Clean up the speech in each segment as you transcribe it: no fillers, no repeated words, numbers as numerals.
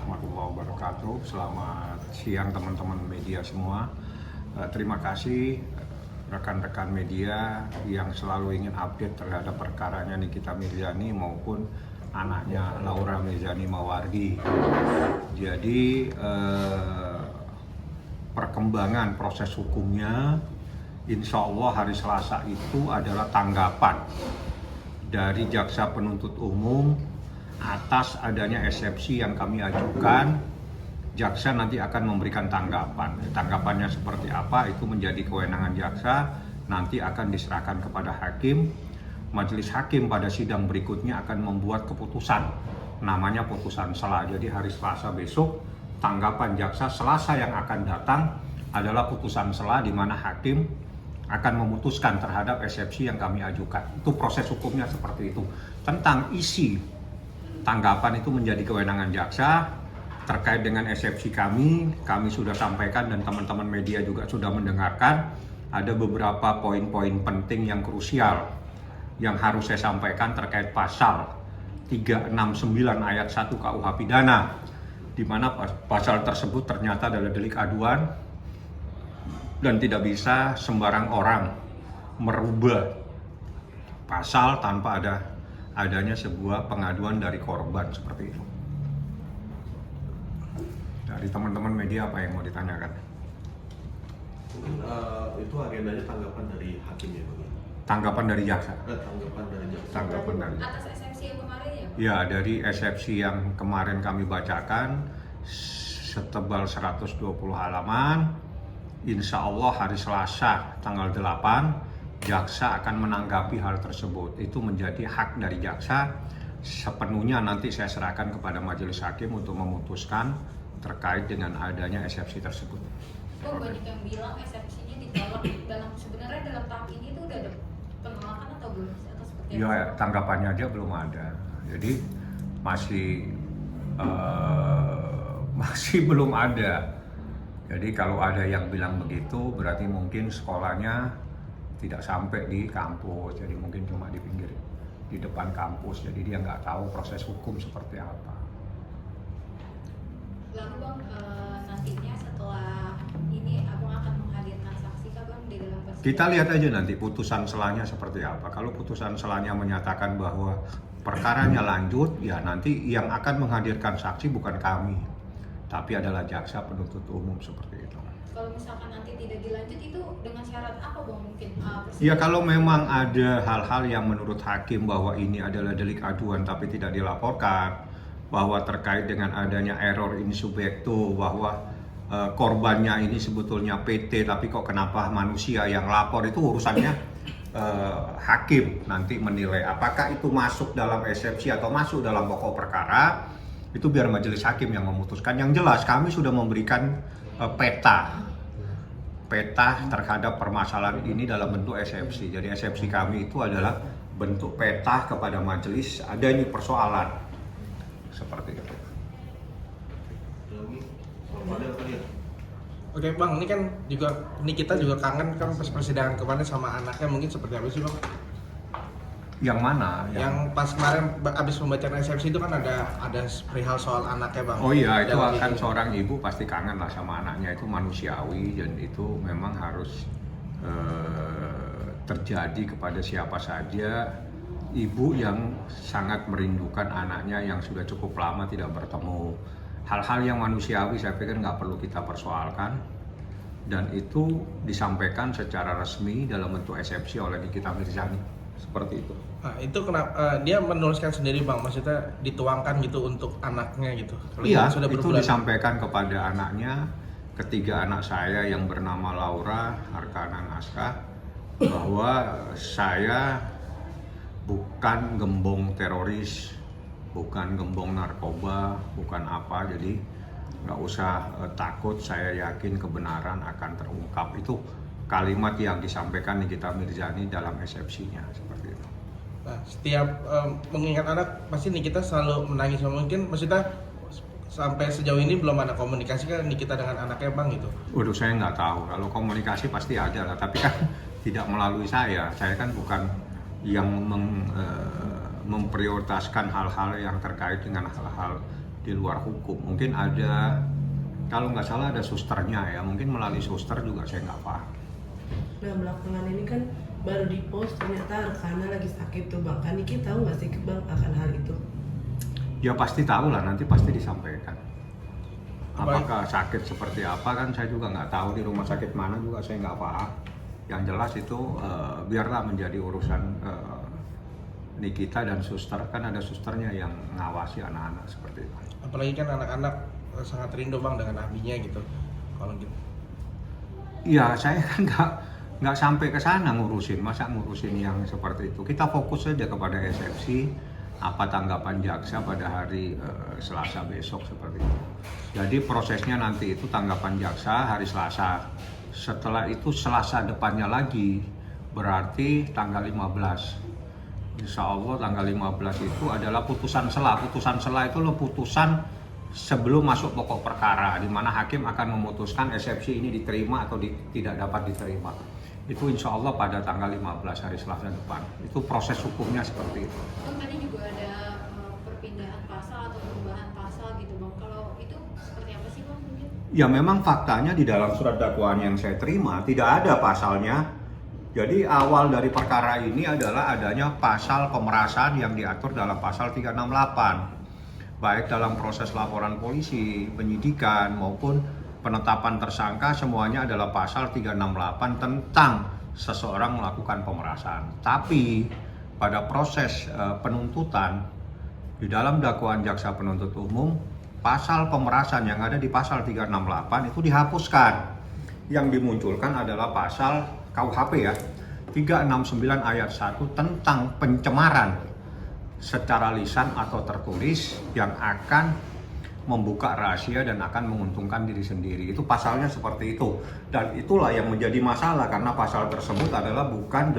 warahmatullahi wabarakatuh. Selamat siang teman-teman media semua. Terima kasih rekan-rekan media yang selalu ingin update terhadap perkaranya Nikita Mirzani maupun anaknya Laura Mirzani Mawardi. Jadi perkembangan proses hukumnya insya Allah hari Selasa itu adalah tanggapan dari jaksa penuntut umum atas adanya eksepsi yang kami ajukan. Jaksa nanti akan memberikan tanggapan. Tanggapannya seperti apa itu menjadi kewenangan jaksa, nanti akan diserahkan kepada hakim. Majelis hakim pada sidang berikutnya akan membuat keputusan, namanya putusan sela. Jadi hari Selasa besok tanggapan jaksa, Selasa yang akan datang adalah putusan sela di mana hakim akan memutuskan terhadap eksepsi yang kami ajukan. Itu proses hukumnya seperti itu. Tentang isi tanggapan itu menjadi kewenangan jaksa. Terkait dengan eksepsi kami sudah sampaikan dan teman-teman media juga sudah mendengarkan. Ada beberapa poin-poin penting yang krusial yang harus saya sampaikan terkait pasal 369 ayat 1 KUH Pidana, di mana pasal tersebut ternyata adalah delik aduan dan tidak bisa sembarang orang merubah pasal tanpa adanya sebuah pengaduan dari korban seperti itu. Dari teman-teman media apa yang mau ditanyakan? Mungkin itu agendanya tanggapan dari hakim ya Bang? Tanggapan dari jaksa. Tanggapan dari jaksa. Tanggapan dari atas eksepsi yang kemarin ya? Ya, dari eksepsi yang kemarin kami bacakan setebal 120 halaman. Insya Allah hari Selasa tanggal 8 jaksa akan menanggapi hal tersebut. Itu menjadi hak dari jaksa. Sepenuhnya nanti saya serahkan kepada majelis hakim untuk memutuskan terkait dengan adanya eksepsi tersebut. Oh, banyak yang bilang eksepsinya ditolak. Sebenarnya dalam tahap ini tuh udah ada penolakan atau belum? Atau seperti apa? Ya, tanggapannya aja belum ada. Jadi masih belum ada. Jadi kalau ada yang bilang begitu, berarti mungkin sekolahnya tidak sampai di kampus. Jadi mungkin cuma di pinggir, di depan kampus. Jadi dia nggak tahu proses hukum seperti apa. Lalu Bang, nantinya setelah ini Abang akan menghadirkan saksi kah Bang di dalam persidangan? Kita lihat aja nanti putusan selanya seperti apa. Kalau putusan selanya menyatakan bahwa perkaranya lanjut, ya nanti yang akan menghadirkan saksi bukan kami, tapi adalah jaksa penuntut umum seperti itu. Kalau misalkan nanti tidak dilanjut itu dengan syarat apa Bang mungkin? Ya kalau memang ada hal-hal yang menurut hakim bahwa ini adalah delik aduan tapi tidak dilaporkan, bahwa terkait dengan adanya error in subjecto, bahwa korbannya ini sebetulnya PT tapi kok kenapa manusia yang lapor, itu urusannya hakim nanti menilai apakah itu masuk dalam eksepsi atau masuk dalam pokok perkara. Itu biar majelis hakim yang memutuskan. Yang jelas kami sudah memberikan peta terhadap permasalahan ini dalam bentuk eksepsi. Jadi eksepsi kami itu adalah bentuk peta kepada majelis adanya persoalan seperti itu. Oke Bang, ini kan juga kita juga kangen kan pas persidangan kemarin sama anaknya, mungkin seperti apa sih Bang? Yang mana? Yang pas kemarin abis pembacaan eksepsi itu kan ada perihal soal anaknya Bang. Oh iya, itu Dalam akan itu. seorang ibu pasti kangen lah sama anaknya, itu manusiawi dan itu memang harus terjadi kepada siapa saja. Ibu yang sangat merindukan anaknya yang sudah cukup lama tidak bertemu. Hal-hal yang manusiawi saya pikir nggak perlu kita persoalkan. Dan itu disampaikan secara resmi dalam bentuk eksepsi oleh Nikita Mirzani. Seperti itu. Nah, itu kenapa dia menuliskan sendiri Bang, maksudnya dituangkan gitu untuk anaknya gitu. Iya, Sudah itu berbulan. disampaikan kepada anaknya, ketiga anak saya yang bernama Laura, Arkana, Naskah, bahwa saya bukan gembong teroris, bukan gembong narkoba, bukan apa, jadi nggak usah takut, saya yakin kebenaran akan terungkap. Itu kalimat yang disampaikan Nikita Mirzani dalam eksepsinya seperti itu. Nah, setiap mengingat anak pasti Nikita selalu menangis. Mungkin maksudnya sampai sejauh ini belum ada komunikasi kan Nikita dengan anaknya Bang gitu. Waduh, saya nggak tahu. Kalau komunikasi pasti ada lah, tapi kan tidak melalui saya. Saya kan bukan yang memprioritaskan hal-hal yang terkait dengan hal-hal di luar hukum. Mungkin ada, kalau nggak salah ada susternya ya, mungkin melalui suster juga saya nggak paham. Nah belakangan ini kan baru di post ternyata rekannya lagi sakit tuh bang. Kan Niki tahu nggak sih bang akan hal itu? Ya pasti tahu lah, nanti pasti disampaikan. Baik. Apakah sakit seperti apa kan saya juga nggak tahu, di rumah sakit mana juga saya nggak paham. Yang jelas itu biarlah menjadi urusan Nikita dan suster, kan ada susternya yang ngawasi anak-anak seperti itu. Apalagi kan anak-anak sangat rindu bang dengan abinya gitu. Kalau gitu. Iya, saya kan nggak sampai ke sana ngurusin, masa ngurusin yang seperti itu. Kita fokus saja kepada eksepsi, apa tanggapan jaksa pada hari Selasa besok seperti itu. Jadi prosesnya nanti itu tanggapan jaksa hari Selasa. Setelah itu Selasa depannya lagi, berarti tanggal 15. Insya Allah tanggal 15 itu adalah putusan sela. Putusan sela itu loh putusan sebelum masuk pokok perkara, di mana hakim akan memutuskan eksepsi ini diterima atau tidak dapat diterima. Itu insya Allah pada tanggal 15 hari Selasa depan. Itu proses hukumnya seperti itu. Kan tadi juga ada perpindahan pasal atau perubahan pasal gitu bang. Kalau itu seperti apa sih bang mungkin? Ya memang faktanya di dalam surat dakwaan yang saya terima tidak ada pasalnya. Jadi awal dari perkara ini adalah adanya pasal pemerasan yang diatur dalam pasal 368. Baik dalam proses laporan polisi, penyidikan maupun penetapan tersangka, semuanya adalah pasal 368 tentang seseorang melakukan pemerasan. Tapi pada proses penuntutan di dalam dakwaan jaksa penuntut umum, pasal pemerasan yang ada di pasal 368 itu dihapuskan. Yang dimunculkan adalah pasal KUHP ya, 369 ayat 1 tentang pencemaran secara lisan atau tertulis yang akan membuka rahasia dan akan menguntungkan diri sendiri. Itu pasalnya seperti itu. Dan itulah yang menjadi masalah karena pasal tersebut adalah bukan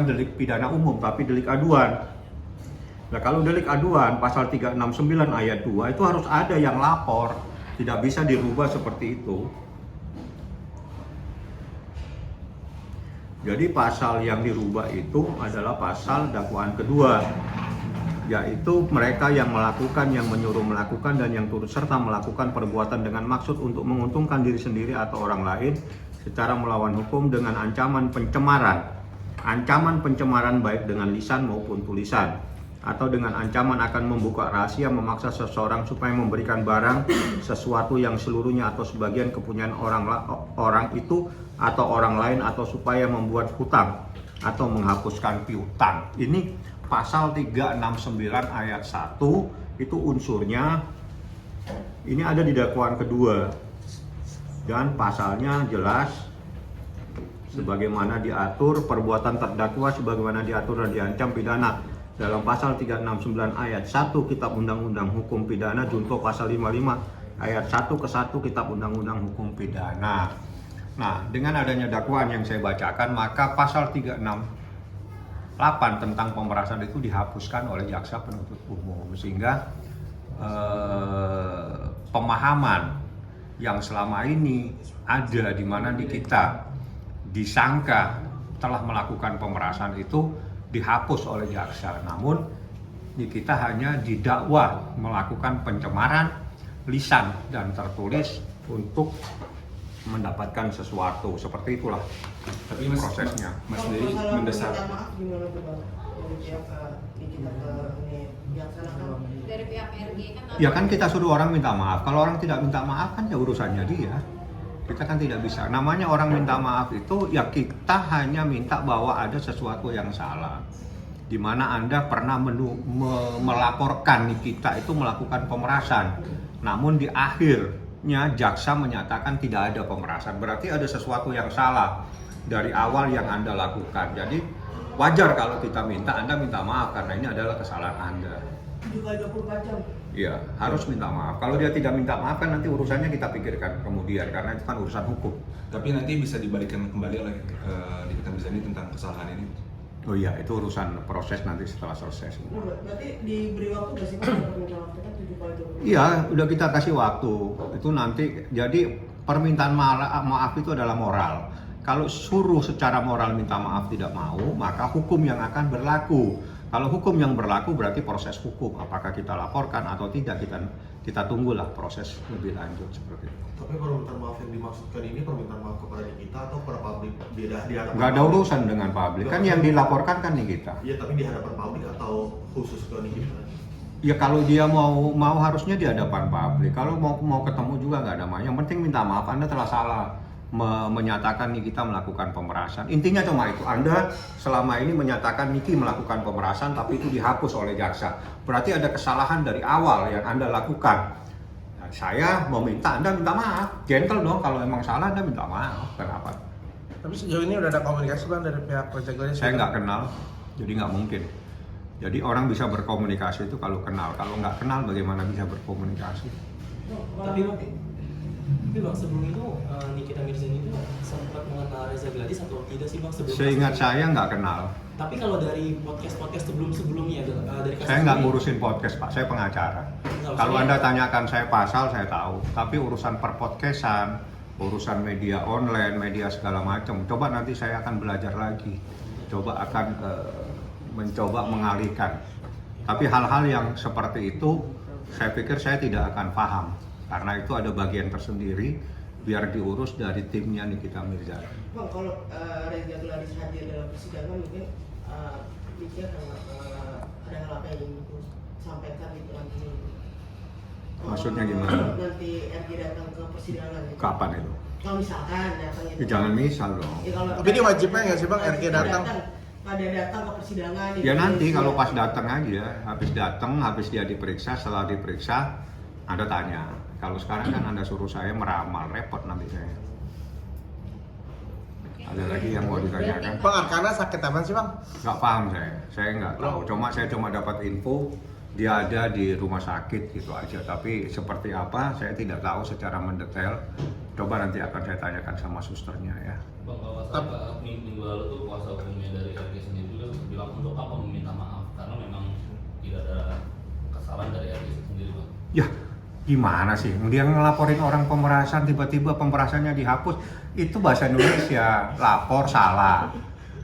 delik pidana umum tapi delik aduan. Nah, kalau delik aduan pasal 369 ayat 2 itu harus ada yang lapor. Tidak bisa dirubah seperti itu. Jadi pasal yang dirubah itu adalah pasal dakwaan kedua, yaitu mereka yang melakukan, yang menyuruh melakukan, dan yang turut serta melakukan perbuatan dengan maksud untuk menguntungkan diri sendiri atau orang lain secara melawan hukum dengan ancaman pencemaran baik dengan lisan maupun tulisan, atau dengan ancaman akan membuka rahasia, memaksa seseorang supaya memberikan barang, sesuatu yang seluruhnya atau sebagian kepunyaan orang itu atau orang lain, atau supaya membuat hutang atau menghapuskan piutang. Ini pasal 369 ayat 1 itu unsurnya ini ada di dakwaan kedua dan pasalnya jelas sebagaimana diatur perbuatan terdakwa sebagaimana diatur dan diancam pidana dalam pasal 369 ayat 1 Kitab Undang-Undang Hukum Pidana junto pasal 55 ayat 1 ke 1 Kitab Undang-Undang Hukum Pidana. Nah, dengan adanya dakwaan yang saya bacakan, maka pasal 368 tentang pemerasan itu dihapuskan oleh jaksa penuntut umum, sehingga pemahaman yang selama ini ada di mana di kita disangka telah melakukan pemerasan itu dihapus oleh jaksa. Namun di kita hanya didakwa melakukan pencemaran lisan dan tertulis untuk mendapatkan sesuatu, seperti itulah. Tapi Mas, prosesnya. Mas sendiri mendesak. Maaf gimana tuh bang? Dari pihak kita ke ini pihak sana kan? Dari pihak RG kan Ya kan kita suruh orang minta maaf. Kalau orang tidak minta maaf kan ya urusannya dia. Kita kan tidak bisa. Namanya orang minta maaf itu ya kita hanya minta bahwa ada sesuatu yang salah. Di mana Anda pernah melaporkan kita itu melakukan pemerasan. Namun di akhirnya jaksa menyatakan tidak ada pemerasan. Berarti ada sesuatu yang salah dari awal yang Anda lakukan. Jadi wajar kalau kita minta Anda minta maaf karena ini adalah kesalahan Anda. 7x24 jam. Iya, harus minta maaf. Kalau dia tidak minta maaf kan nanti urusannya kita pikirkan kemudian karena itu kan urusan hukum. Tapi nanti bisa dibalikkan kembali oleh Nikita Mirzani tentang kesalahan ini. Oh iya, itu urusan proses nanti setelah selesai semua. Berarti diberi waktu nggak sih Pak permintaan waktu kan 7x24? Iya, udah kita kasih waktu. Itu nanti jadi permintaan maaf itu adalah moral. Kalau suruh secara moral minta maaf tidak mau, maka hukum yang akan berlaku. Kalau hukum yang berlaku berarti proses hukum. Apakah kita laporkan atau tidak, kita tunggulah proses lebih lanjut seperti itu. Tapi permintaan maaf yang dimaksudkan ini permintaan maaf kepada Nikita atau kepada publik di hadapan Nggak ada publik? urusan dengan publik, kan yang dilaporkan kan Nikita. Iya, tapi di hadapan publik atau khusus ke Nikita? Ya kalau dia mau harusnya di hadapan publik. Kalau mau ketemu juga nggak ada masalah. Yang penting minta maaf, Anda telah salah menyatakan Nikita melakukan pemerasan. Intinya cuma itu. Anda selama ini menyatakan Niki melakukan pemerasan, tapi itu dihapus oleh jaksa. Berarti ada kesalahan dari awal yang Anda lakukan. Nah, saya meminta Anda minta maaf. Gentle dong, kalau emang salah Anda minta maaf. Kenapa? Tapi sejauh ini udah ada komunikasi Bang dari pihak Project Glory? Saya nggak kenal, jadi nggak mungkin. Jadi orang bisa berkomunikasi itu kalau kenal. Kalau nggak kenal bagaimana bisa berkomunikasi? Tapi Bang, sebelum itu Nikita Mirzani itu sempat mengenal Reza Gladys atau tidak sih Bang sebelum? Seingat saya nggak kenal. Tapi kalau dari podcast sebelumnya dari kasus Saya nggak ini- ngurusin podcast Pak, saya pengacara. Nggak, Kalau maksudnya- Anda tanyakan saya pasal, saya tahu. Tapi urusan perpodcastan, urusan media online, media segala macam, coba nanti saya akan belajar lagi. Coba akan mencoba mengalihkan. Tapi hal-hal yang seperti itu, saya pikir saya tidak akan paham. Karena itu ada bagian tersendiri, biar diurus dari timnya Nikita Mirzani. Bang, kalau Reza Gladys hadir dalam persidangan mungkin Niki akan ada hal apa yang ingin sampaikan gitu nanti. Maksudnya gimana? Nanti RG datang ke persidangan gitu. Kapan itu? Kalau misalkan datang itu. Ya, jangan misal dong. Ya, kalau Tapi ini wajibnya nggak sih, Bang, RG datang? Pada datang ke persidangan. Ya nanti Indonesia. kalau pas datang aja, habis dia diperiksa, setelah diperiksa, Anda tanya. Kalau sekarang kan Anda suruh saya meramal, repot nanti saya. Ada lagi yang mau ditanyakan? Bang, Arkana sakit apa sih Bang? Nggak paham saya nggak tahu. Saya cuma dapat info dia ada di rumah sakit gitu aja. Tapi seperti apa saya tidak tahu secara mendetail. Coba nanti akan saya tanyakan sama susternya ya. Bang, kalau salah minggu lalu tuh kuasa hukumnya dari RG sendiri juga bilang untuk apa meminta maaf karena memang tidak ada kesalahan dari RG sendiri Bang. Ya gimana sih? Dia ngelaporin orang pemerasan tiba-tiba pemerasannya dihapus. Itu bahasa Indonesia, lapor salah.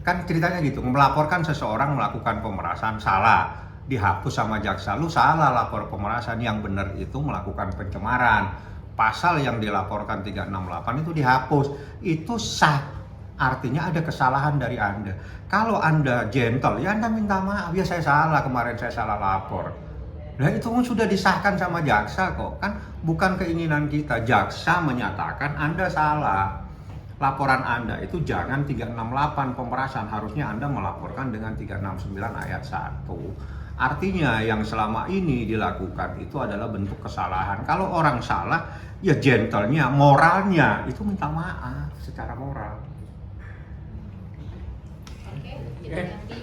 Kan ceritanya gitu, melaporkan seseorang melakukan pemerasan salah, dihapus sama jaksa. Lu salah lapor pemerasan, yang benar itu melakukan pencemaran. Pasal yang dilaporkan 368 itu dihapus. Itu sah. Artinya ada kesalahan dari Anda. Kalau Anda gentle, ya Anda minta maaf. Ya saya salah, kemarin saya salah lapor. Nah itu sudah disahkan sama jaksa kok. Kan bukan keinginan kita. Jaksa menyatakan Anda salah. Laporan Anda itu jangan 368 pemerasan. Harusnya Anda melaporkan dengan 369 ayat 1. Artinya yang selama ini dilakukan itu adalah bentuk kesalahan. Kalau orang salah, ya gentlenya, moralnya itu minta maaf secara moral. Oke, jadi nanti